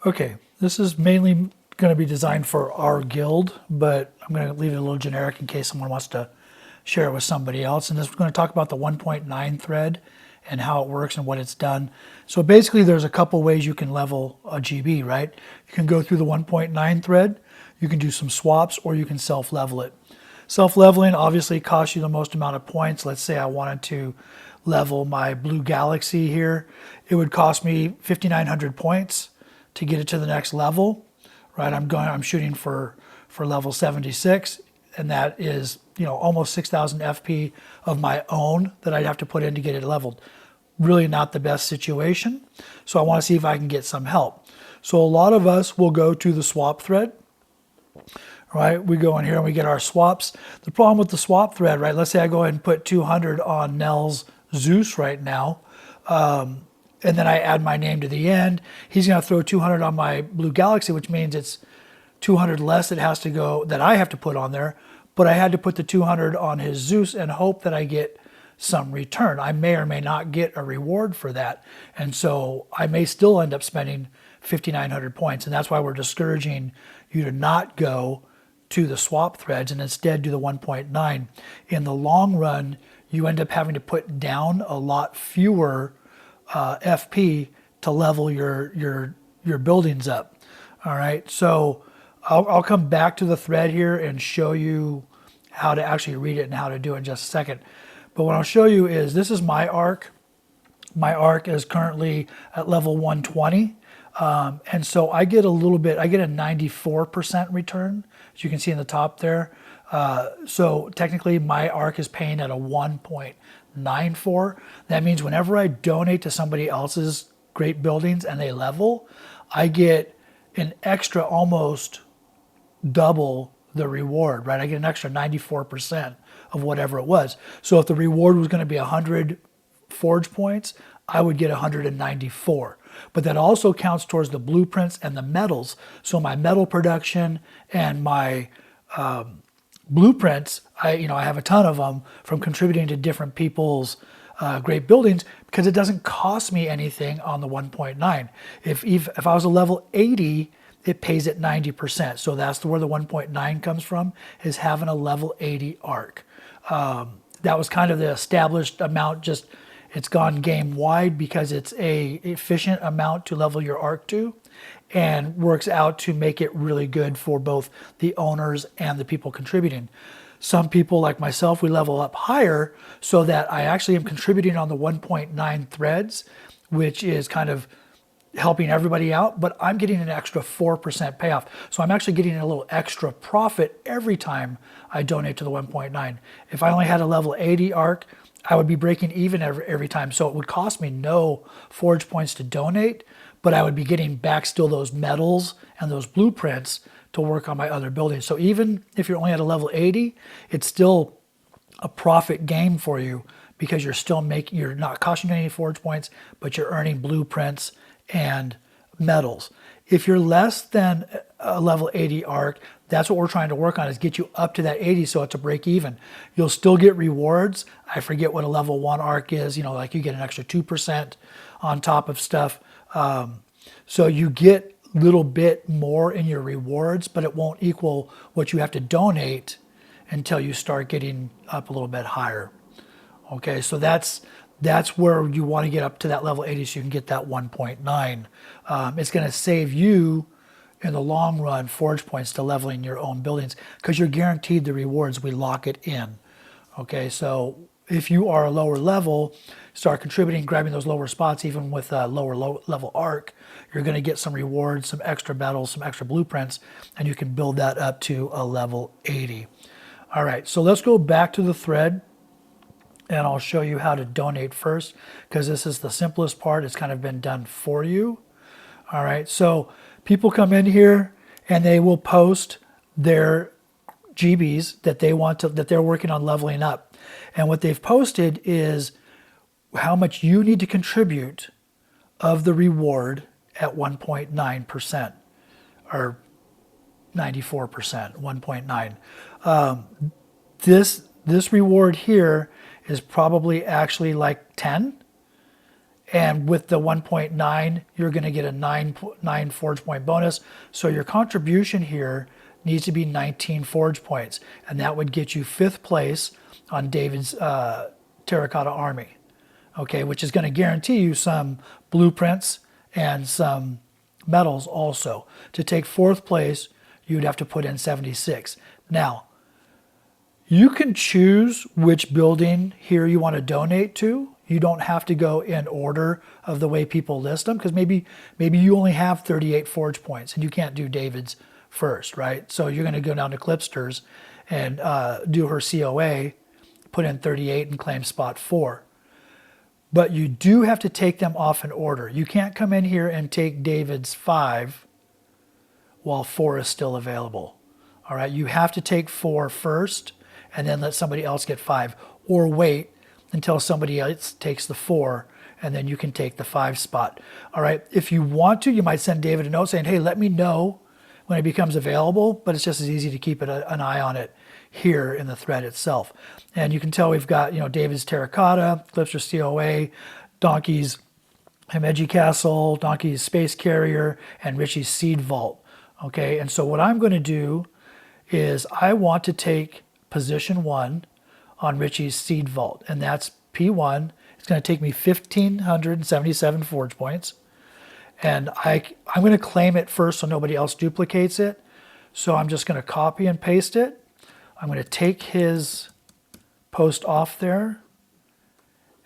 Okay, this is mainly going to be designed for our guild, but I'm going to leave it a little generic in case someone wants to share it with somebody else. And this is going to talk about the 1.9 thread and how it works and what it's done. So basically there's a couple ways you can level a GB, right? You can go through the 1.9 thread, you can do some swaps, or you can self-level it. Self-leveling obviously costs you the most amount of points. Let's say I wanted to level my blue galaxy here. It would cost me 5,900 points to get it to the next level, right? I'm shooting for level 76, and that is, almost 6,000 FP of my own that I'd have to put in to get it leveled. Really not the best situation. So I want to see if I can get some help. So a lot of us will go to the swap thread, right? We go in here and we get our swaps. The problem with the swap thread, right? Let's say I go ahead and put 200 on Nell's Zeus right now. And then I add my name to the end. He's going to throw 200 on my blue galaxy, which means it's 200 less that has to go, that I have to put on there. But I had to put the 200 on his Zeus and hope that I get some return. I may or may not get a reward for that. And so I may still end up spending 5,900 points. And that's why we're discouraging you to not go to the swap threads and instead do the 1.9. In the long run, you end up having to put down a lot fewer FP to level your buildings up. All right, so I'll come back to the thread here and show you how to actually read it and how to do it in just a second. But what I'll show you is this is my arc. My arc is currently at level 120. And so I get a little bit, I get a 94% return, as you can see in the top there. So technically my arc is paying at a 1.94. That means whenever I donate to somebody else's great buildings and they level, I get an extra almost double the reward, right? I get an extra 94% of whatever it was. So if the reward was going to be 100 forge points, I would get 194. But that also counts towards the blueprints and the metals. So my metal production and my blueprints, I have a ton of them from contributing to different people's great buildings because it doesn't cost me anything on the 1.9. If I was a level 80, it pays at 90%. So that's where the 1.9 comes from, is having a level 80 arc. That was kind of the established amount, just it's gone game wide because it's a efficient amount to level your arc to and works out to make it really good for both the owners and the people contributing. Some people like myself, we level up higher so that I actually am contributing on the 1.9 threads, which is kind of helping everybody out, but I'm getting an extra 4% payoff. So I'm actually getting a little extra profit every time I donate to the 1.9. If I only had a level 80 arc, I would be breaking even every time. So it would cost me no forge points to donate, but I would be getting back still those metals and those blueprints to work on my other buildings. So even if you're only at a level 80, it's still a profit game for you because you're not costing you any forge points, but you're earning blueprints and metals. If you're less than a level 80 arc, that's what we're trying to work on, is get you up to that 80 so it's a break even. You'll still get rewards. I forget what a level 1 arc is, like you get an extra 2% on top of stuff. So you get a little bit more in your rewards, but it won't equal what you have to donate until you start getting up a little bit higher. Okay, so that's where you want to get up to that level 80 so you can get that 1.9. It's going to save you in the long run forge points to leveling your own buildings because you're guaranteed the rewards. We lock it in. Okay, so if you are a lower level, start contributing, grabbing those lower spots, even with a lower level arc, you're going to get some rewards, some extra battles, some extra blueprints, and you can build that up to a level 80. All right, so let's go back to the thread. And I'll show you how to donate first because this is the simplest part. It's kind of been done for you. All right, so people come in here and they will post their GBs that they're working on leveling up. And what they've posted is how much you need to contribute of the reward at 1.9% or 94%, 1.9. This reward here is probably actually like 10, And with the 1.9, you're going to get a 9 forge point bonus. So your contribution here needs to be 19 forge points. And that would get you 5th place on David's terracotta army. Okay, which is going to guarantee you some blueprints and some medals also. To take 4th place, you'd have to put in 76. Now, you can choose which building here you want to donate to. You don't have to go in order of the way people list them, because maybe you only have 38 forge points and you can't do David's first, right? So you're going to go down to Clipsters and do her COA, put in 38 and claim spot 4. But you do have to take them off in order. You can't come in here and take David's 5 while 4 is still available. All right, you have to take 4 first and then let somebody else get 5, or wait until somebody else takes the 4 and then you can take the 5 spot. All right, if you want to, you might send David a note saying, hey, let me know when it becomes available, but it's just as easy to keep an eye on it here in the thread itself. And you can tell we've got, David's Terracotta, Clipster COA, Donkey's Himeji Castle, Donkey's Space Carrier, and Richie's Seed Vault. Okay, and so what I'm going to do is I want to take position 1 on Richie's Seed Vault, and that's P1. It's going to take me 1,577 forge points, and I'm going to claim it first so nobody else duplicates it. So I'm just going to copy and paste it. I'm going to take his post off there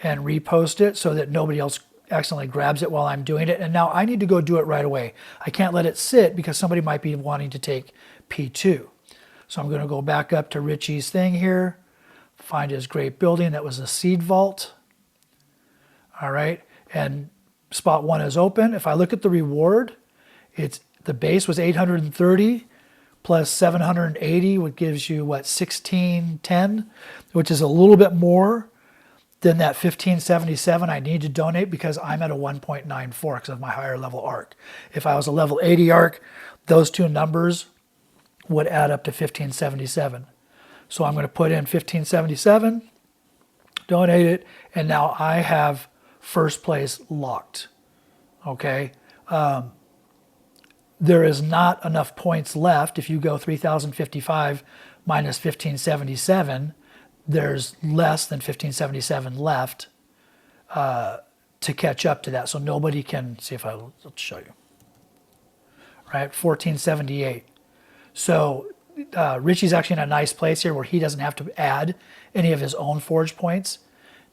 and repost it so that nobody else accidentally grabs it while I'm doing it. And now I need to go do it right away. I can't let it sit because somebody might be wanting to take P2. So I'm going to go back up to Richie's thing here, find his great building. That was a Seed Vault. All right, and spot 1 is open. If I look at the reward, the base was 830 plus 780, which gives you, 1610, which is a little bit more than that 1577 I need to donate because I'm at a 1.94 because of my higher level arc. If I was a level 80 arc, those two numbers would add up to 1577. So I'm going to put in 1577, donate it, and now I have first place locked. Okay. There is not enough points left. If you go 3,055 minus 1577, there's less than 1577 left to catch up to that. So nobody can, see if I'll show you. Right, 1478. So Richie's actually in a nice place here where he doesn't have to add any of his own forge points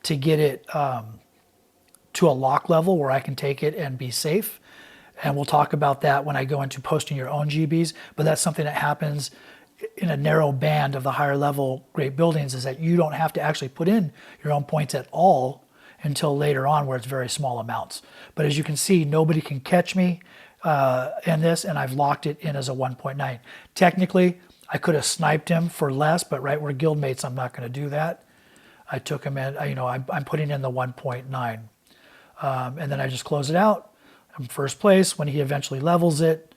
to get it to a lock level where I can take it and be safe. And we'll talk about that when I go into posting your own GBs, but that's something that happens in a narrow band of the higher level great buildings, is that you don't have to actually put in your own points at all until later on where it's very small amounts. But as you can see, nobody can catch me in this, and I've locked it in as a 1.9. Technically, I could have sniped him for less, but right, we're guildmates, I'm not going to do that. I took him in, I'm putting in the 1.9. And then I just close it out. I'm first place. When he eventually levels it,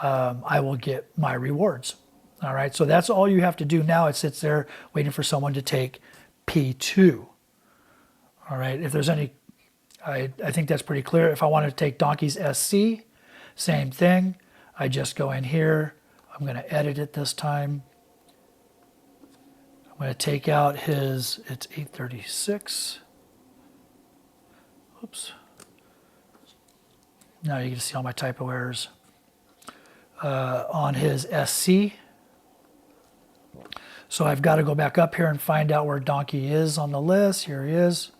I will get my rewards. All right, so that's all you have to do now. It sits there waiting for someone to take P2. All right, if there's any, I think that's pretty clear. If I wanted to take Donkey's SC, same thing. I just go in here. I'm going to edit it this time. I'm going to take out his, it's 836. Oops. Now you can see all my typo errors. On his SC. So I've got to go back up here and find out where Donkey is on the list. Here he is.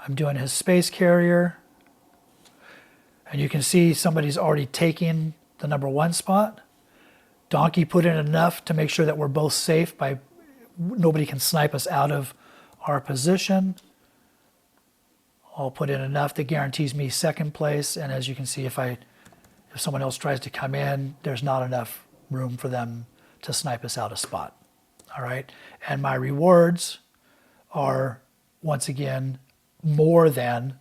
I'm doing his space carrier. And you can see somebody's already taking the number 1 spot. Donkey put in enough to make sure that we're both safe by nobody can snipe us out of our position. I'll put in enough that guarantees me second place. And as you can see, if someone else tries to come in, there's not enough room for them to snipe us out a spot. All right. And my rewards are, once again, more than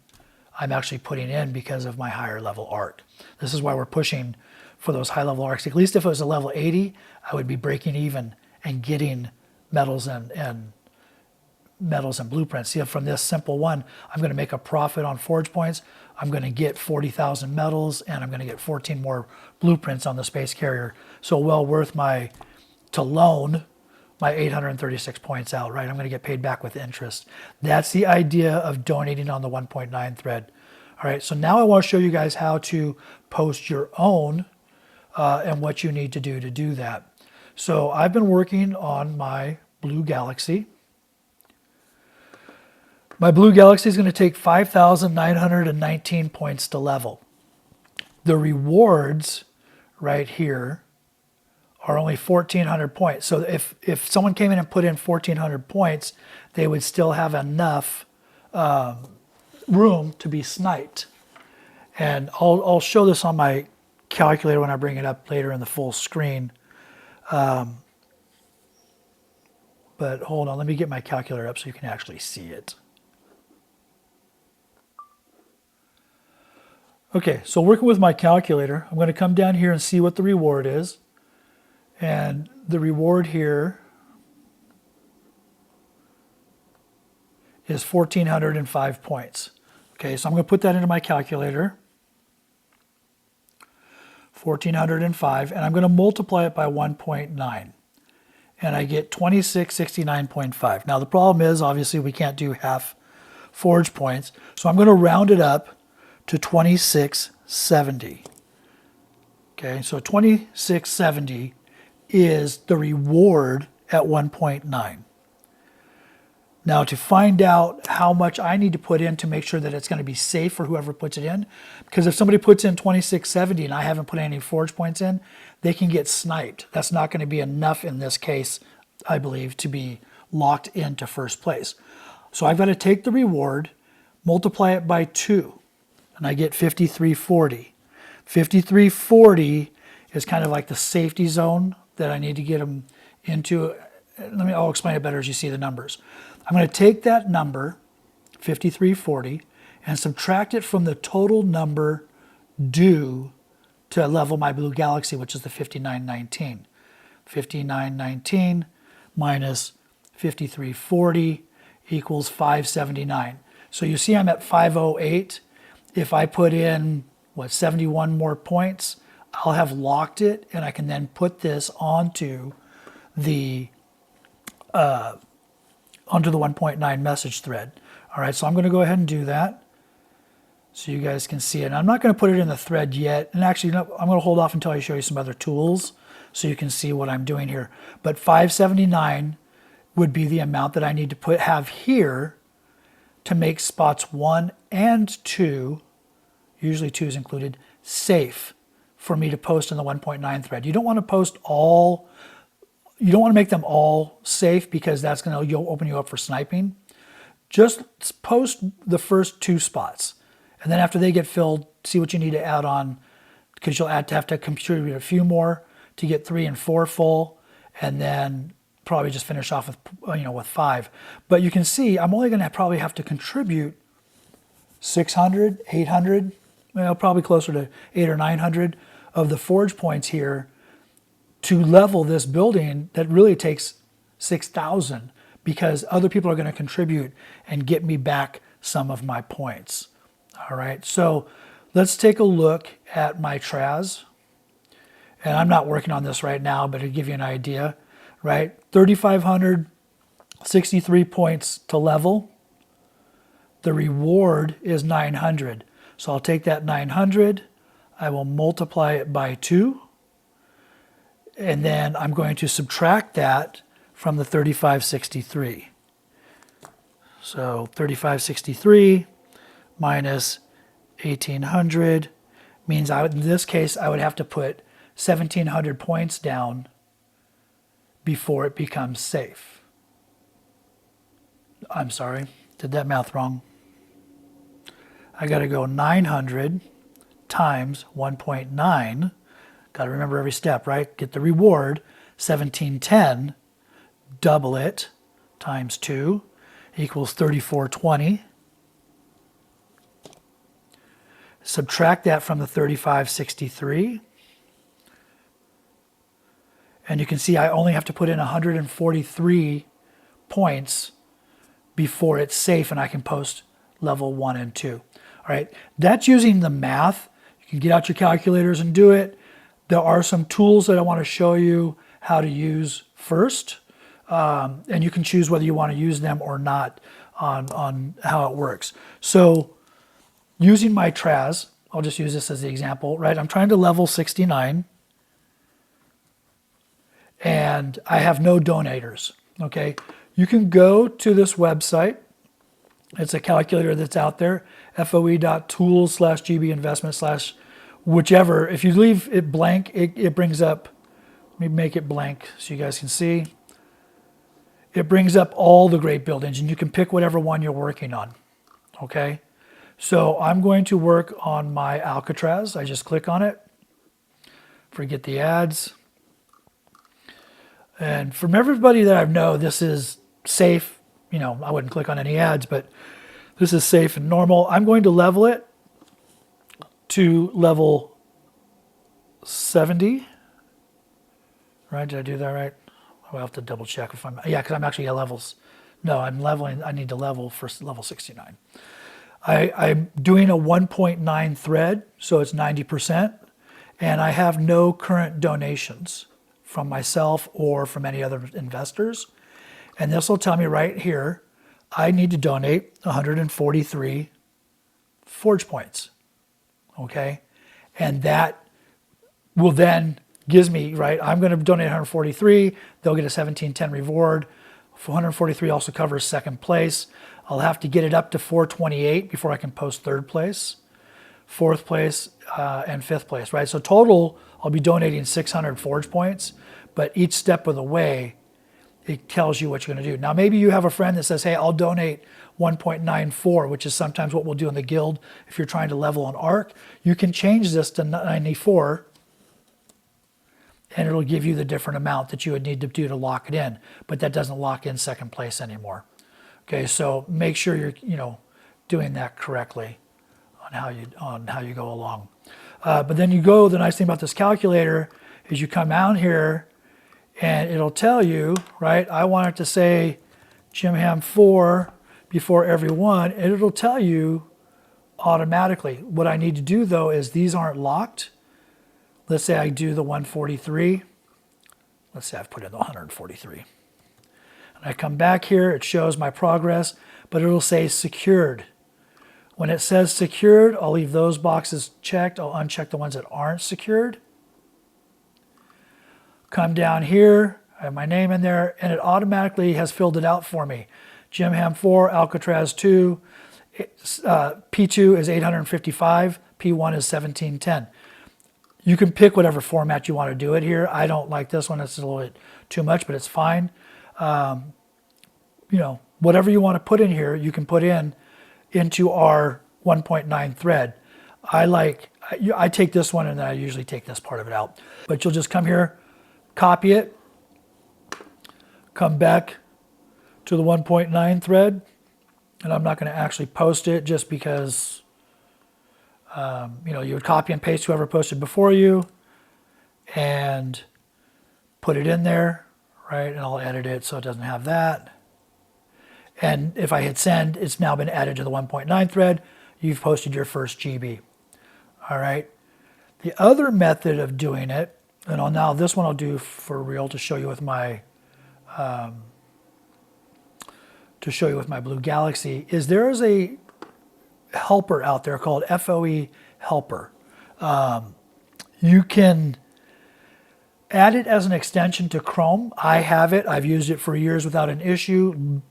I'm actually putting in because of my higher level arc. This is why we're pushing for those high level arcs. At least if it was a level 80, I would be breaking even and getting medals and metals and blueprints. See, from this simple one, I'm going to make a profit on forge points. I'm going to get 40,000 metals, and I'm going to get 14 more blueprints on the space carrier. So well worth to loan my 836 points out, right? I'm going to get paid back with interest. That's the idea of donating on the 1.9 thread. All right, so now I want to show you guys how to post your own and what you need to do that. So I've been working on my Blue Galaxy. My Blue Galaxy is going to take 5,919 points to level. The rewards right here are only 1,400 points. So if someone came in and put in 1,400 points, they would still have enough room to be sniped. And I'll show this on my calculator when I bring it up later in the full screen. But hold on, let me get my calculator up so you can actually see it. Okay, so working with my calculator, I'm going to come down here and see what the reward is. And the reward here is 1,405 points. Okay, so I'm going to put that into my calculator. 1,405, and I'm going to multiply it by 1.9. And I get 2669.5. Now the problem is, obviously, we can't do half forge points. So I'm going to round it up to 2670. Okay, so 2670 is the reward at 1.9. Now to find out how much I need to put in to make sure that it's going to be safe for whoever puts it in, because if somebody puts in 2670 and I haven't put any forge points in, they can get sniped. That's not going to be enough in this case, I believe, to be locked into first place. So I've got to take the reward, multiply it by 2, and I get 5340. 5340 is kind of like the safety zone that I need to get them into. I'll explain it better as you see the numbers. I'm going to take that number, 5340, and subtract it from the total number due to level my Blue Galaxy, which is the 5919. 5919 minus 5340 equals 579. So you see I'm at 508. If I put in, 71 more points, I'll have locked it, and I can then put this onto the 1.9 message thread. All right, so I'm going to go ahead and do that so you guys can see it. And I'm not going to put it in the thread yet. And actually, no, I'm going to hold off until I show you some other tools so you can see what I'm doing here. But 579 would be the amount that I need to have here to make spots 1 and 2, usually 2 is included, safe for me to post in the 1.9 thread. You don't want to post all, you don't want to make them all safe because that's going to open you up for sniping. Just post the first 2 spots. And then after they get filled, see what you need to add on, because you'll have to contribute a few more to get 3 and 4 full, and then probably just finish off with, with 5. But you can see I'm only going to probably have to contribute 600, 800, well, probably closer to 800 or 900 of the forge points here to level this building that really takes 6,000, because other people are going to contribute and get me back some of my points. All right, so let's take a look at my TRAS. And I'm not working on this right now, but to give you an idea, right? 3,563 points to level. The reward is 900. So I'll take that 900, I will multiply it by 2, and then I'm going to subtract that from the 3,563. So 3,563 minus 1,800 means in this case I would have to put 1,700 points down before it becomes safe. I'm sorry, did that math wrong. I got to go 900 times 1.9. Got to remember every step, right? Get the reward, 1,710, double it, times 2, equals 3,420. Subtract that from the 3,563. And you can see I only have to put in 143 points before it's safe and I can post level 1 and 2. All right, that's using the math. You can get out your calculators and do it. There are some tools that I want to show you how to use first, and you can choose whether you want to use them or not on how it works. So using my TRAS, I'll just use this as the example, right? I'm trying to level 69, and I have no donators, okay? You can go to this website. It's a calculator that's out there, foe.tools/gbinvestment/ whichever. If you leave it blank, it brings up, let me make it blank so you guys can see. It brings up all the great buildings, and you can pick whatever one you're working on, okay? So I'm going to work on my Alcatraz. I just click on it, forget the ads. And from everybody that I know, this is safe. You know, I wouldn't click on any ads, but this is safe and normal. I'm going to level it to level 70. Right, did I do that right? I'll have to double check if I'm, yeah, because I'm actually at levels. No, I'm leveling, I need to level for level 69. I'm doing a 1.9 thread, so it's 90%, and I have no current donations from myself or from any other investors. And this will tell me right here, I need to donate 143 Forge points, okay? And that will then gives me, right, I'm going to donate 143, they'll get a 1710 reward. 143 also covers second place. I'll have to get it up to 428 before I can post third place, fourth place, and fifth place, right? So total, I'll be donating 600 Forge points, but each step of the way, it tells you what you're going to do. Now, maybe you have a friend that says, hey, I'll donate 1.94, which is sometimes what we'll do in the guild if you're trying to level an arc. You can change this to 94, and it'll give you the different amount that you would need to do to lock it in, but that doesn't lock in second place anymore. Okay, so make sure you're doing that correctly on how you go along. But then you go. The nice thing about this calculator is you come out here, and it'll tell you, right? I want it to say Jim Ham 4 before every one, and it'll tell you automatically. What I need to do though is these aren't locked. Let's say I do the 143. Let's say I've put in the 143. And I come back here, it shows my progress, but it'll say secured. When it says secured, I'll leave those boxes checked. I'll uncheck the ones that aren't secured. Come down here, I have my name in there, and it automatically has filled it out for me. Jim Ham 4, Alcatraz 2, P2 is 855, P1 is 1710. You can pick whatever format you want to do it here. I don't like this one. It's a little bit too much, but it's fine. Whatever you want to put in here, you can put into our 1.9 thread. I take this one, and then I usually take this part of it out. But you'll just come here, copy it, come back to the 1.9 thread, and I'm not going to actually post it just because you would copy and paste whoever posted before you and put it in there, right? And I'll edit it so it doesn't have that. And if I hit send, it's now been added to the 1.9 thread. You've posted your first GB. All right. The other method of doing it, and now this one I'll do for real to show you with my Blue Galaxy, is there is a helper out there called FOE Helper. You can add it as an extension to Chrome. I have it. I've used it for years without an issue.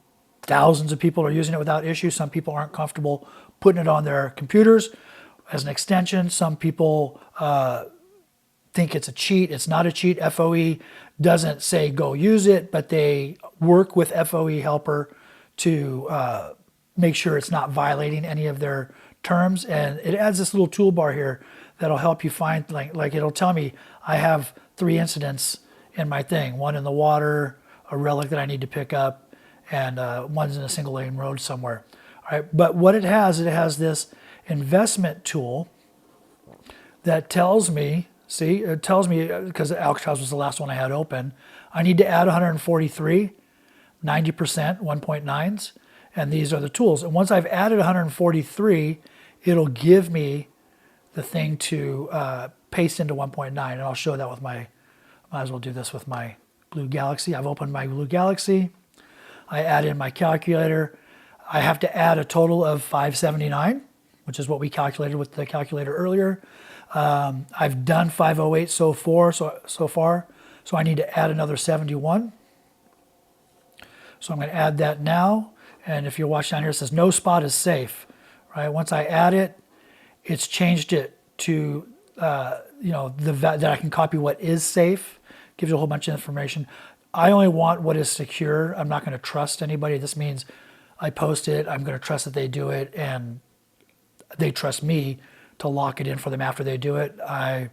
Thousands of people are using it without issue. Some people aren't comfortable putting it on their computers as an extension. Some people think it's a cheat. It's not a cheat. FOE doesn't say go use it, but they work with FOE Helper to make sure it's not violating any of their terms. And it adds this little toolbar here that'll help you find, like it'll tell me I have 3 incidents in my thing. One in the water, a relic that I need to pick up, and one's in a single lane road somewhere. All right, but what it has this investment tool that tells me, see, it tells me, because Alcatraz was the last one I had open, I need to add 143, 90%, 1.9s, And these are the tools. And once I've added 143, it'll give me the thing to paste into 1.9. And I'll show that with my, might as well do this with my Blue Galaxy. I've opened my Blue Galaxy. I add in my calculator. I have to add a total of 579, which is what we calculated with the calculator earlier. I've done 508 so far, so I need to add another 71. So I'm going to add that now. And if you're watching down here, it says no spot is safe. Right? Once I add it, it's changed it to that I can copy what is safe. Gives you a whole bunch of information. I only want what is secure. I'm not going to trust anybody. This means I post it. I'm going to trust that they do it, and they trust me to lock it in for them after they do it. I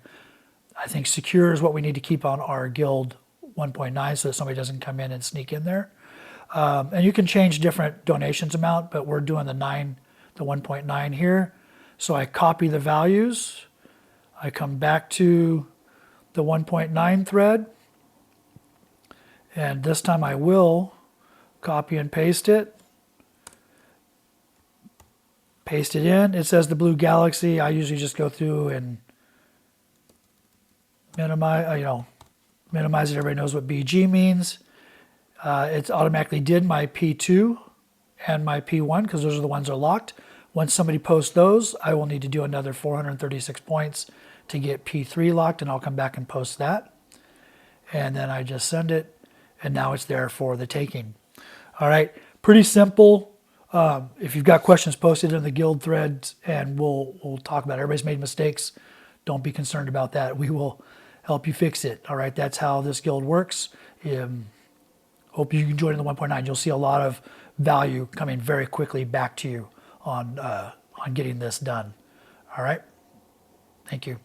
think secure is what we need to keep on our guild 1.9 so that somebody doesn't come in and sneak in there. And you can change different donations amount, but we're doing the 1.9 here. So I copy the values. I come back to the 1.9 thread. And this time I will copy and paste it. Paste it in. It says the Blue Galaxy. I usually just go through and minimize, minimize it. Everybody knows what BG means. It's automatically did my P2 and my P1 because those are the ones that are locked. Once somebody posts those, I will need to do another 436 points to get P3 locked, and I'll come back and post that. And then I just send it, and now it's there for the taking. All right, pretty simple. If you've got questions, post it in the guild threads, and we'll talk about it. Everybody's made mistakes. Don't be concerned about that. We will help you fix it. All right, that's how this guild works. Hope you can join in the 1.9. You'll see a lot of value coming very quickly back to you on getting this done. All right, thank you.